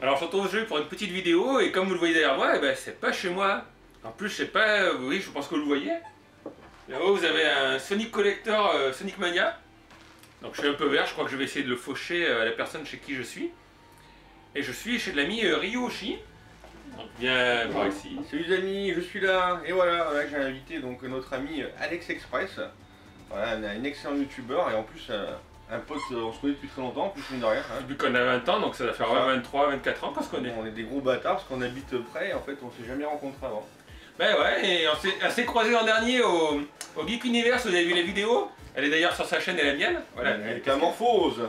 Alors je retourne au jeu pour une petite vidéo et comme vous le voyez derrière moi, eh ben, c'est pas chez moi. En plus je sais pas, oui je pense que vous le voyez. Là-haut vous avez un Sonic Collector Sonic Mania. Donc je suis un peu vert, je crois que je vais essayer de le faucher à la personne chez qui je suis. Et je suis chez de l'ami Ryu-Oshi. Donc viens par ici. Salut les amis, je suis là et voilà, j'ai invité donc notre ami Alex Express. Voilà, un excellent youtubeur et en plus un pote, on se connaît depuis très longtemps, plus mine de rien. Hein. Vu qu'on a 20 ans, donc ça va faire 23, 24 ans qu'on se connaît. On est des gros bâtards parce qu'on habite près et en fait on s'est jamais rencontrés avant. Ben ouais, et on s'est croisés l'an dernier au Geek Universe, vous avez vu les vidéos. Elle est d'ailleurs sur sa chaîne et la mienne. Voilà. Avec la morphose.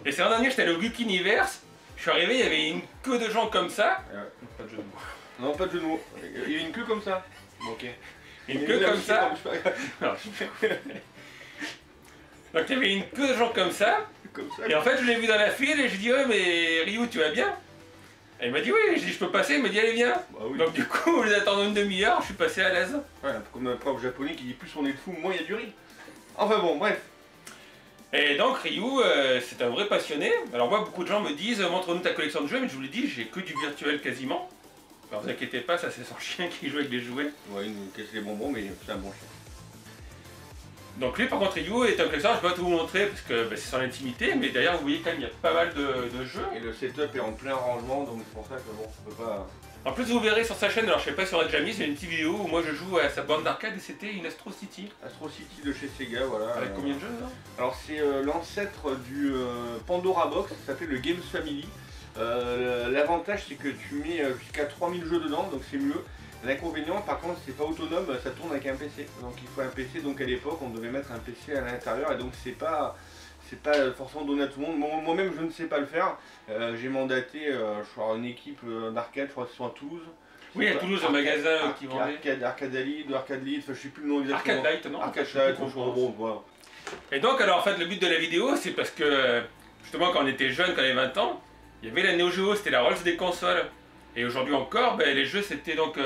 Et c'est l'an dernier, j'étais allé au Geek Universe. Je suis arrivé, il y avait une queue de gens comme ça. Pas de jeu de mots. Non, pas de jeu de mots. Il y a une queue comme ça. Bon, ok. Une queue comme ça. Non, donc il y avait une queue de gens comme ça. Et en fait, je l'ai vu dans la file et je dis ouais, mais Ryu, tu vas bien? Et il m'a dit oui, je dis je peux passer, il m'a dit allez viens. Bah, oui. Donc du coup, au lieu d'attendre une demi-heure, je suis passé à l'aise. Ouais, comme un prof japonais qui dit plus on est de fou, moins il y a du riz. Enfin bon, bref. Et donc Ryu, c'est un vrai passionné. Alors moi, beaucoup de gens me disent montre-nous ta collection de jeux, mais je vous l'ai dit, j'ai que du virtuel quasiment. Alors vous inquiétez pas, ça c'est son chien qui joue avec des jouets. Ouais, il nous casse les bonbons, mais c'est un bon chien. Donc lui par contre Ryu est un collectionneur, je peux pas tout vous montrer parce que c'est son intimité, mais d'ailleurs vous voyez quand même il y a pas mal de jeux. Et le setup est en plein rangement, donc c'est pour ça que bon, on peut pas... En plus vous verrez sur sa chaîne, alors je sais pas si on a déjà mis, c'est une petite vidéo où moi je joue à sa bande d'arcade et c'était une Astro City. Astro City de chez Sega, voilà. Avec combien de jeux là? Alors c'est l'ancêtre du Pandora Box, ça s'appelle le Games Family. L'avantage c'est que tu mets jusqu'à 3000 jeux dedans, donc c'est mieux. L'inconvénient par contre c'est pas autonome, ça tourne avec un PC. Donc il faut un PC, donc à l'époque on devait mettre un PC à l'intérieur et donc c'est pas forcément donné à tout le monde. Moi-même je ne sais pas le faire. J'ai mandaté je crois, une équipe d'arcade, je crois qu'ils sont à Toulouse. Oui, à Toulouse, un magasin qui vendait. Arcade Lead, Arcade Lead, enfin je sais plus le nom exactement. Arcade Light, non? Arcade Light, bon, voilà. Et donc alors en fait le but de la vidéo c'est parce que justement quand on était jeune, quand on avait 20 ans, il y avait la Neo Geo, c'était la Rolls des consoles. Et aujourd'hui encore, les jeux c'était donc...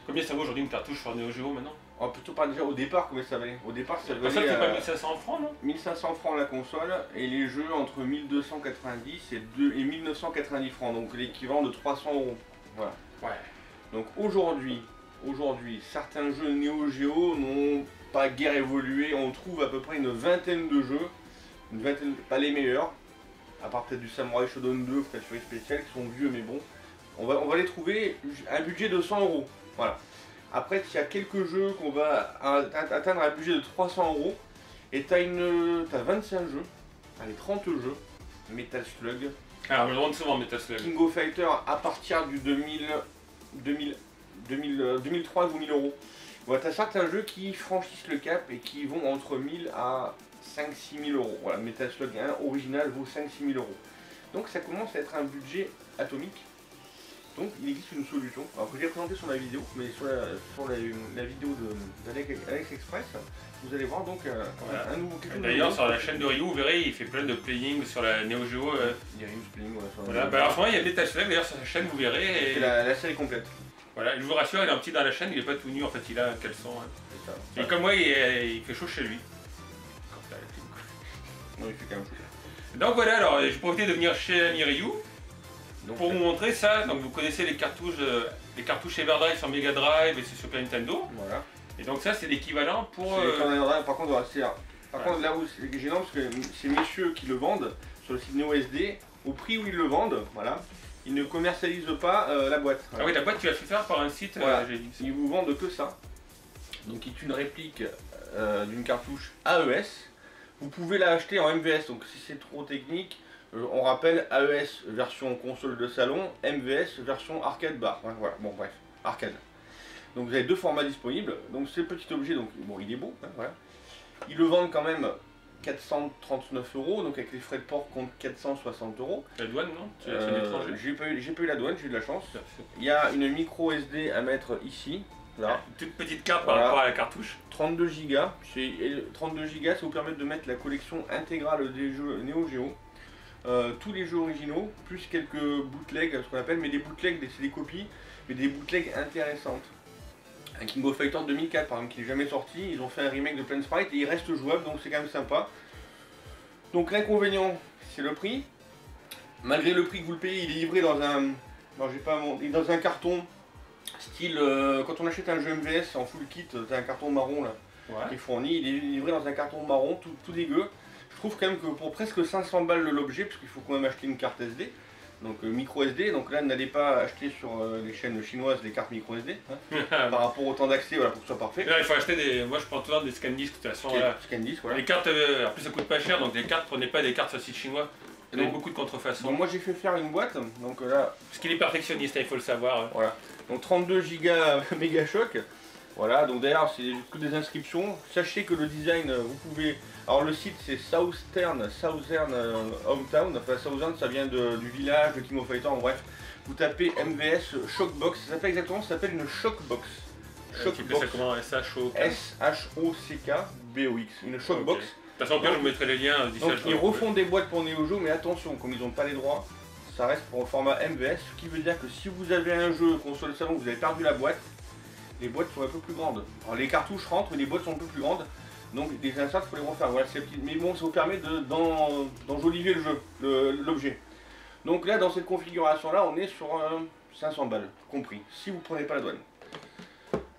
combien ça vaut aujourd'hui une cartouche sur Neo Geo maintenant? On va plutôt pas dire au départ combien ça valait. Au départ ça valait... Ça c'est pas 1500 francs non? 1500 francs la console et les jeux entre 1290 et 1990 francs, donc l'équivalent de 300 €. Voilà. Ouais. Donc aujourd'hui, certains jeux Neo Geo n'ont pas guère évolué, on trouve à peu près une vingtaine de jeux, une vingtaine, pas les meilleurs, à part peut-être du Samurai Shodown 2, peut-être sur les spéciales qui sont vieux mais bon. On va les trouver à un budget de 100 €. Voilà. Après, il y a quelques jeux qu'on va atteindre un budget de 300 € et t'as 25 jeux, allez 30 jeux, Metal Slug. Alors je demande souvent Metal Slug. King of Fighter à partir du 2003 ou 1000 €. Voilà, t'as certains jeux qui franchissent le cap et qui vont entre 1000 à 5-6 000 €. Voilà, Metal Slug 1 original vaut 5-6 000 €. Donc ça commence à être un budget atomique. Donc il existe une solution. Alors que j'ai présenté sur ma vidéo, mais sur la vidéo d'Alex Express, vous allez voir donc voilà. un nouveau quelque chose. D'ailleurs sur la chaîne de Ryu, vous verrez, il fait plein de playing sur la Neo Geo. Il y a Ryu playing, voilà. Alors en ce moment il y a Metal Slug, d'ailleurs sur sa chaîne vous verrez. C'est la série complète. Voilà, je vous rassure, il est un petit dans la chaîne, il est pas tout nu, en fait il a un caleçon. Hein. Et comme moi il fait chaud chez lui. Non, il fait quand même chaud. Donc voilà, alors j'ai profité de venir chez l'ami Ryu. Donc, pour vous montrer ça, donc vous connaissez les cartouches Everdrive sur Mega Drive et sur Super Nintendo. Voilà. Et donc ça c'est l'équivalent pour... Par contre, là où c'est gênant parce que ces messieurs qui le vendent sur le site NeoSD, au prix où ils le vendent, voilà, ils ne commercialisent pas la boîte. Voilà. Ah oui, la boîte tu l'as fait faire par un site, voilà. j'ai dit. Ils vous vendent que ça. Donc qui est une réplique d'une cartouche AES. Vous pouvez la acheter en MVS, donc si c'est trop technique, on rappelle AES version console de salon, MVS version arcade bar. Voilà, bon bref, arcade. Donc vous avez deux formats disponibles. Donc ce petit objet, donc bon, il est beau, hein, voilà. Ils le vendent quand même 439 €, donc avec les frais de port compte 460 €. La douane non? Tu l'as fait à l'étranger? J'ai pas eu la douane, j'ai eu de la chance. Il y a une micro SD à mettre ici. Là. Une toute petite carte par rapport à la cartouche. 32 Go. 32 Go, ça vous permet de mettre la collection intégrale des jeux Neo Geo. Tous les jeux originaux, plus quelques bootlegs, ce qu'on appelle, mais des bootlegs, c'est des copies, mais des bootlegs intéressantes. Un King of Fighter 2004 par exemple, qui n'est jamais sorti, ils ont fait un remake de Planet Sprite et il reste jouable, donc c'est quand même sympa. Donc l'inconvénient, c'est le prix. malgré le prix que vous le payez, il est livré dans un... Non, j'ai pas mon... Il est dans un carton, style... quand on achète un jeu MVS en full kit, t'as un carton marron là, qui est fourni, il est livré dans un carton marron, tout dégueu. Je trouve quand même que pour presque 500 balles l'objet, parce qu'il faut quand même acheter une carte SD, donc micro SD, donc là n'allez pas acheter sur les chaînes chinoises les cartes micro SD, hein, par rapport au temps d'accès, voilà, pour que ce soit parfait. Là, il faut acheter des... Moi je prends toujours des ScanDisc de toute façon. Voilà. ScanDisc, voilà. Les cartes, en plus ça coûte pas cher, donc les cartes, prenez pas des cartes sur le site chinois. Il y a beaucoup de contrefaçons. Donc moi j'ai fait faire une boîte, donc là... Parce qu'il est perfectionniste, il faut le savoir. Voilà, donc 32 Go méga choc. Voilà, donc d'ailleurs c'est que des inscriptions. Sachez que le design, vous pouvez... Alors le site c'est Southern Hometown, enfin Southern ça vient du village de King of Fighters, bref. Vous tapez MVS Shockbox, ça s'appelle exactement, ça s'appelle une Shockbox. Shockbox. Ça comment S-H-O-C-K-B-O-X, une Shockbox. Okay. De toute façon, je vous mettrai les liens d'ici. Donc ils refont des boîtes pour Neo Geo, mais attention, comme ils n'ont pas les droits, ça reste pour le format MVS, ce qui veut dire que si vous avez un jeu console salon, vous avez perdu la boîte, les boîtes sont un peu plus grandes. Alors les cartouches rentrent, mais les boîtes sont un peu plus grandes, donc les inserts, il faut les refaire. Voilà, mais bon, ça vous permet d'enjoliver le jeu, l'objet. Donc là, dans cette configuration-là, on est sur 500 balles, compris, si vous ne prenez pas la douane.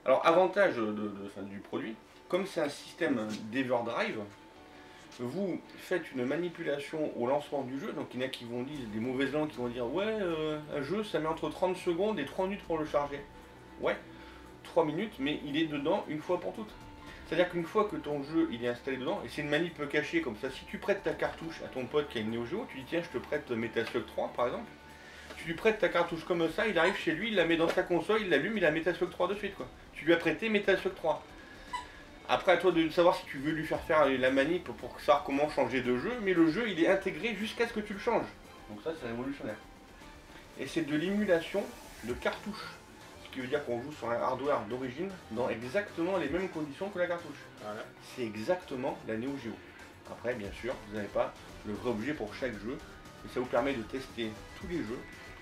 Alors, avantage du produit, comme c'est un système d'Everdrive, vous faites une manipulation au lancement du jeu, donc il y en a qui vont dire, des mauvaises langues qui vont dire ouais, un jeu ça met entre 30 secondes et 3 minutes pour le charger. Ouais, 3 minutes, mais il est dedans une fois pour toutes. C'est-à-dire qu'une fois que ton jeu il est installé dedans, et c'est une manip cachée comme ça, si tu prêtes ta cartouche à ton pote qui a une Neo Geo, tu dis tiens je te prête Metal Slug 3 par exemple, tu lui prêtes ta cartouche comme ça, il arrive chez lui, il la met dans sa console, il l'allume, il a Metal Slug 3 de suite quoi. Tu lui as prêté Metal Slug 3. Après à toi de savoir si tu veux lui faire la manip pour savoir comment changer de jeu, mais le jeu il est intégré jusqu'à ce que tu le changes. Donc ça c'est révolutionnaire. Et c'est de l'émulation de cartouche. Ce qui veut dire qu'on joue sur un hardware d'origine dans exactement les mêmes conditions que la cartouche. Voilà. C'est exactement la Neo Geo. Après bien sûr, vous n'avez pas le vrai objet pour chaque jeu. Et ça vous permet de tester tous les jeux,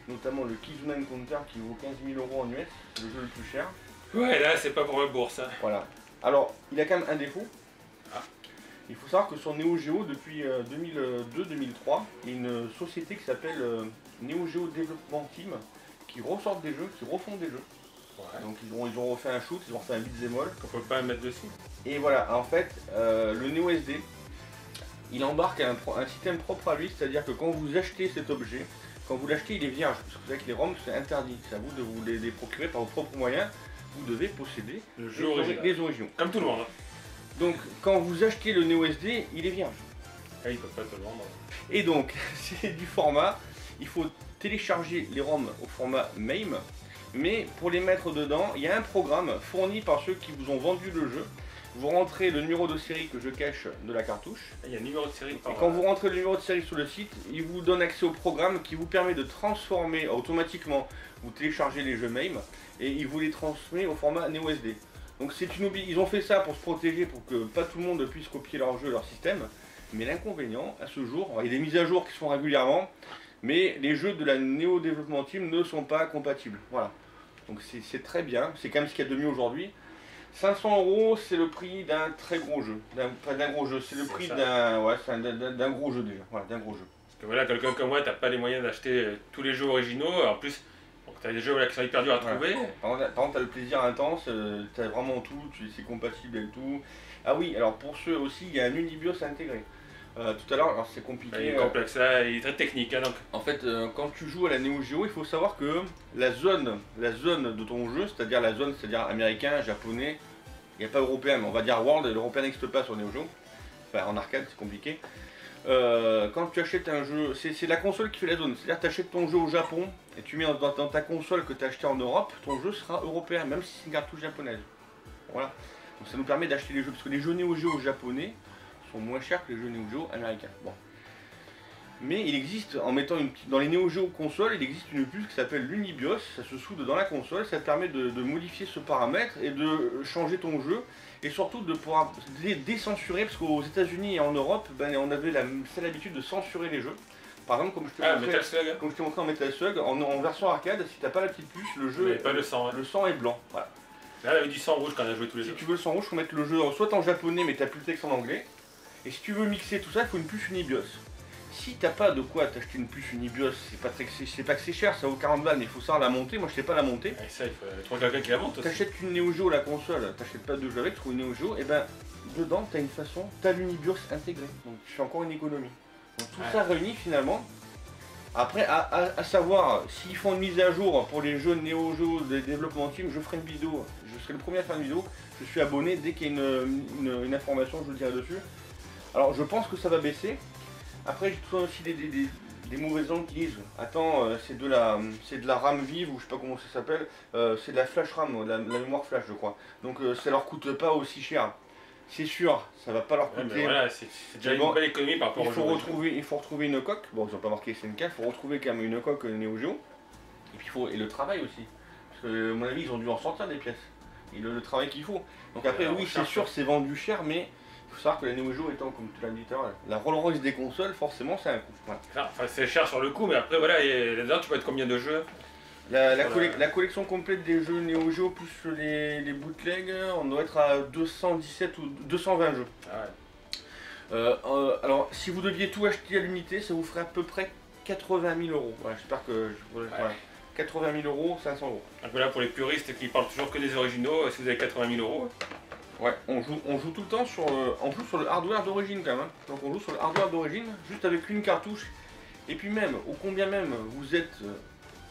notamment le Kizuna Encounter qui vaut 15 000 € en US, c'est le jeu le plus cher. Ouais là c'est pas pour la bourse. Hein. Voilà. Alors, il a quand même un défaut. Ah. Il faut savoir que sur Neo Geo, depuis 2002-2003, il y a une société qui s'appelle Neo Geo Development Team, qui ressortent des jeux, qui refont des jeux. Ouais. Donc ils ont refait un shoot, ils ont refait un beat'em all. On peut pas mettre dessus. Et voilà, en fait, le Neo SD, il embarque un système propre à lui, c'est-à-dire que quand vous achetez cet objet, quand vous l'achetez, il est vierge, parce que vous savez que les ROM, c'est interdit. C'est à vous de vous les procurer par vos propres moyens. Vous devez posséder les originaux. Comme tout le monde. Donc, quand vous achetez le Neo SD, il est vierge. Ah, il peut pas te le vendre. Et donc, c'est du format, il faut télécharger les ROM au format MAME, mais pour les mettre dedans, il y a un programme fourni par ceux qui vous ont vendu le jeu. Vous rentrez le numéro de série que je cache de la cartouche. Il y a un numéro de série. Et quand vous rentrez le numéro de série sur le site, il vous donne accès au programme qui vous permet de transformer automatiquement, vous téléchargez les jeux MAME et il vous les transmet au format Neo SD. Donc c'est une ils ont fait ça pour se protéger, pour que pas tout le monde puisse copier leur jeu, leur système. Mais l'inconvénient, à ce jour, il y a des mises à jour qui se font régulièrement, mais les jeux de la Neo Development Team ne sont pas compatibles. Voilà. Donc c'est très bien, c'est quand même ce qu'il y a de mieux aujourd'hui. 500 €, c'est le prix d'un très gros jeu. D'un gros jeu, c'est le prix d'un gros jeu déjà. Voilà, d'un gros jeu. Parce que voilà, quelqu'un comme moi, t'as pas les moyens d'acheter tous les jeux originaux. En plus, t'as des jeux qui sont hyper durs à trouver. Par contre, t'as le plaisir intense, t'as vraiment tout, c'est compatible et tout. Ah oui, alors pour ceux aussi, il y a un Unibios intégré. Tout à l'heure, alors c'est compliqué. Il est complexe, il est très technique. Hein, donc. En fait, quand tu joues à la Neo Geo, il faut savoir que la zone de ton jeu, c'est-à-dire la zone, c'est-à-dire américain, japonais, il n'y a pas européen, mais on va dire world, l'européen n'existe pas sur Neo Geo. Enfin, en arcade, c'est compliqué. Quand tu achètes un jeu, c'est la console qui fait la zone. C'est-à-dire que tu achètes ton jeu au Japon et tu mets dans ta console que tu as acheté en Europe, ton jeu sera européen, même si c'est une cartouche japonaise. Voilà. Donc ça nous permet d'acheter les jeux, parce que les jeux Neo Geo japonais sont moins chers que les jeux Neo Geo américains. Bon. Mais il existe, en mettant dans les Neo Geo consoles, il existe une puce qui s'appelle l'Unibios, ça se soude dans la console, ça permet de modifier ce paramètre et de changer ton jeu, et surtout de pouvoir décensurer, parce qu'aux États-Unis et en Europe, on avait la sale habitude de censurer les jeux. Par exemple, comme je t'ai montré en Metal Slug, en version arcade, si t'as pas la petite puce, le jeu, pas le sang, hein. Le sang est blanc. Voilà. Là, il y avait du sang rouge quand on a joué tous les jeux. Si tu veux le sang rouge, il faut mettre le jeu soit en japonais, mais t'as plus le texte en anglais. Et si tu veux mixer tout ça, il faut une puce Unibios. Si t'as pas de quoi t'acheter une puce Unibios, c'est pas que c'est cher, ça vaut 40 balles, mais il faut savoir la monter. Moi je sais pas la monter. Et ça, il faut trouver quelqu'un qui la monte aussi. T'achètes une Neo Geo, la console, t'achètes pas de jeu avec, tu trouves une Neo Geo, et ben dedans t'as une façon, t'as l'Unibios intégré. Donc tu fais encore une économie. Donc tout ça réuni finalement. Après, à savoir, s'ils font une mise à jour pour les jeux Neo Geo de développement team, je ferai une vidéo. Je serai le premier à faire une vidéo. Je suis abonné, dès qu'il y a une information, je le dirai dessus. Alors je pense que ça va baisser. Après, j'ai toujours aussi des mauvaises ondes qui disent attends, c'est de la RAM vive, ou je sais pas comment ça s'appelle, c'est de la flash RAM, la mémoire flash, je crois. Donc ça leur coûte pas aussi cher. C'est sûr, ça va pas leur coûter. Ouais, voilà, c'est déjà une belle économie par rapport au jeu. Il faut retrouver une coque. Bon, ils n'ont pas marqué SNK, il faut retrouver quand même une coque Neo Geo. Et puis et le travail aussi. Parce que, à mon avis, ils ont dû en sortir des pièces. Et le travail qu'il faut. Donc après, oui, c'est sûr, c'est vendu cher, mais il faut savoir que la Neo Geo étant, comme tu l'as dit tout à l'heure, la Rolls Royce des consoles, forcément, c'est un coût. Voilà. Enfin, c'est cher sur le coup, mais après, voilà, là-dedans, tu peux être combien de jeux? La collection complète des jeux Neo Geo plus les bootlegs, on doit être à 217 ou 220 jeux. Ah ouais. Alors, si vous deviez tout acheter à l'unité, ça vous ferait à peu près 80 000 euros. Voilà, j'espère que... Voilà. 80 000 euros, 500 euros. Donc voilà, pour les puristes qui parlent toujours que des originaux, si vous avez 80 000 euros... Ouais, on joue tout le temps sur le hardware d'origine quand même. Hein. Donc on joue sur le hardware d'origine, juste avec une cartouche. Et puis même, au combien même vous êtes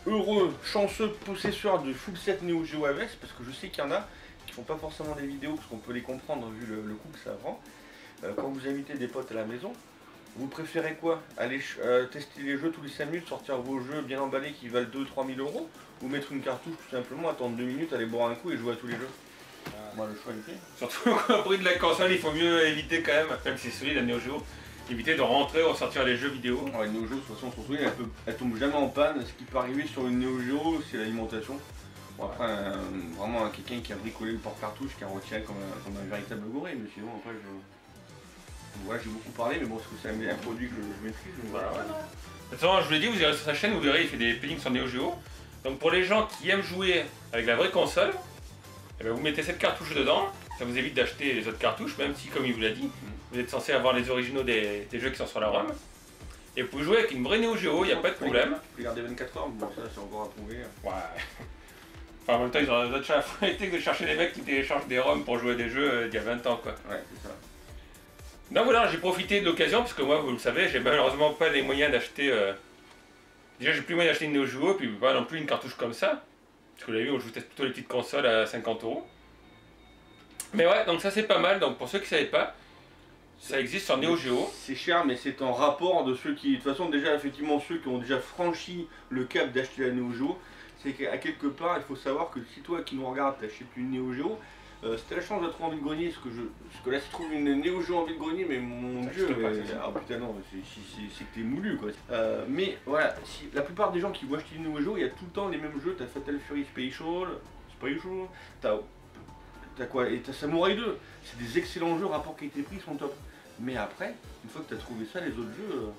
heureux, chanceux, possesseur de full set Neo Geo AVS, parce que je sais qu'il y en a qui font pas forcément des vidéos, parce qu'on peut les comprendre vu le coût que ça prend. Quand vous invitez des potes à la maison, vous préférez quoi? Aller tester les jeux tous les 5 minutes, sortir vos jeux bien emballés qui valent 2-3 000 euros, ou mettre une cartouche tout simplement, attendre 2 minutes, aller boire un coup et jouer à tous les jeux? Moi, le choix est fait. Surtout au prix de la console, il faut mieux éviter quand même si c'est solide la Neo Geo, éviter de rentrer ou ressortir les jeux vidéo. Ouais, la Neo Geo, de toute façon, elle tombe jamais en panne. Ce qui peut arriver sur une Neo Geo, c'est l'alimentation. Bon, après, vraiment quelqu'un qui a bricolé le porte-cartouche, qui a retiré comme un véritable goré, mais sinon, après, voilà, j'ai beaucoup parlé, mais bon, parce que c'est un produit que je maîtrise. Voilà. De toute façon, je vous l'ai dit, vous irez sur sa chaîne, vous verrez, il fait des plugins sur Neo Geo. Donc pour les gens qui aiment jouer avec la vraie console, eh bien, vous mettez cette cartouche dedans, ça vous évite d'acheter les autres cartouches, même si, comme il vous l'a dit, vous êtes censé avoir les originaux des jeux qui sont sur la ROM. Et vous pouvez jouer avec une vraie Neo Geo, il n'y a pas de problème. Vous pouvez garder 24 heures, bon ça c'est encore à prouver. Ouais. Enfin, en même temps, ils ont d'autres chats à fouetter que de chercher les mecs qui téléchargent des ROM pour jouer à des jeux d'il y a 20 ans, quoi. Ouais, c'est ça. Donc voilà, j'ai profité de l'occasion, parce que moi, vous le savez, j'ai malheureusement pas les moyens d'acheter... Déjà, j'ai plus les moyens d'acheter une Neo Geo, puis pas non plus une cartouche comme ça. Parce que vous l'avez vu, on joue plutôt les petites consoles à 50 euros. Mais ouais, donc ça c'est pas mal. Donc pour ceux qui ne savaient pas, ça existe sur Neo Geo. C'est cher, mais c'est en rapport de ceux qui... De toute façon, déjà, effectivement, ceux qui ont déjà franchi le cap d'acheter la Neo Geo, c'est qu'à quelque part, il faut savoir que si toi qui nous regardes, t'achètes une Neo Geo, si t'as la chance de la trouver en vide-grenier, parce que là, si tu trouves une Neo Geo en vide-grenier, mais mon Dieu, ah putain non, c'est que t'es moulu quoi. Mais voilà, la plupart des gens qui vont acheter une Neo Geo, il y a tout le temps les mêmes jeux. T'as Fatal Fury Special, t'as quoi, et t'as Samurai 2. C'est des excellents jeux, rapport qualité-prix, ils sont top. Mais après, une fois que t'as trouvé ça, les autres jeux,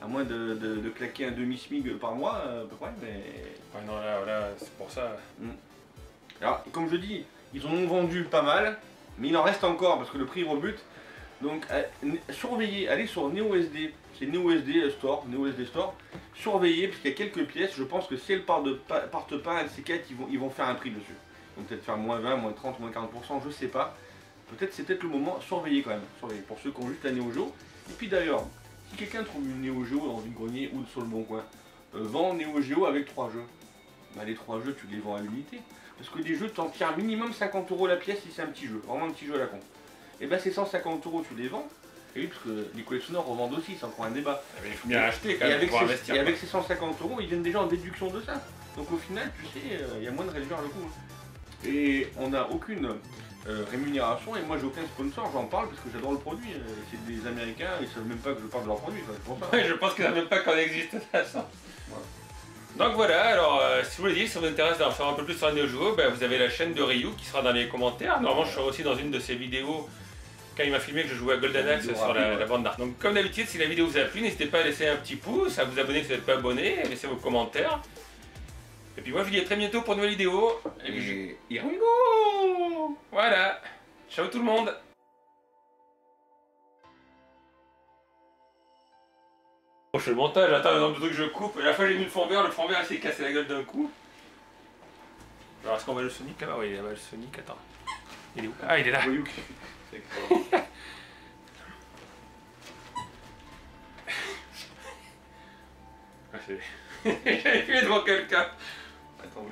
à moins de claquer un demi-smig par mois, à peu près, mais... Ouais non, là c'est pour ça. Alors, comme je dis, ils en ont vendu pas mal, mais il en reste encore parce que le prix rebute. Donc, surveillez, allez sur NeoSD, c'est NeoSD Store, NeoSD Store. Surveillez, parce qu'il y a quelques pièces, je pense que si elles partent pas, un de ces 4, ils vont faire un prix dessus. Donc peut-être faire moins 20, moins 30, moins 40%, je sais pas. Peut-être c'est peut-être le moment, surveillez quand même, surveillez, pour ceux qui ont juste la Neo Geo. Et puis d'ailleurs, si quelqu'un trouve une Neo Geo dans une grenier ou sur le bon coin, vend Neo Geo avec 3 jeux. Bah, les 3 jeux, tu les vends à l'unité. Parce que des jeux, t'en tires minimum 50 € la pièce si c'est un petit jeu, vraiment un petit jeu à la con. Et bah c'est 150 €, tu les vends. Et oui, parce que les collectionneurs revendent aussi, c'est encore un débat. Mais il faut bien acheter quand même pour investir. Et avec ces 150 €, ils viennent déjà en déduction de ça. Donc au final, tu sais, il y a moins de réduire le coût. Et on n'a aucune rémunération, et moi j'ai aucun sponsor, j'en parle parce que j'adore le produit. C'est des Américains, ils savent même pas que je parle de leur produit, c'est pour ça. Ouais, je pense qu'ils savent même pas qu'on existe ça. Voilà. Donc voilà, alors si vous voulez dire, si ça vous intéresse d'en faire un peu plus sur la Neo Geo, ben, vous avez la chaîne de Ryu qui sera dans les commentaires. Normalement je serai aussi dans une de ses vidéos quand il m'a filmé que je jouais à Golden Axe sur la bande d'art. Donc comme d'habitude, si la vidéo vous a plu, n'hésitez pas à laisser un petit pouce, à vous abonner si vous n'êtes pas abonné, à laisser vos commentaires. Et puis moi je vous dis à très bientôt pour une nouvelle vidéo. Et here we go. Voilà. Ciao tout le monde. Je fais le montage, attends le nombre de trucs que je coupe. Et à la fois j'ai mis le fond vert il s'est cassé la gueule d'un coup. Alors est-ce qu'on voit le Sonic là-bas? Oui, il y a le Sonic, attends. Il est où? Ah, il est là. Oui, ok. C'est excellent. J'avais fait devant quelqu'un. Attends.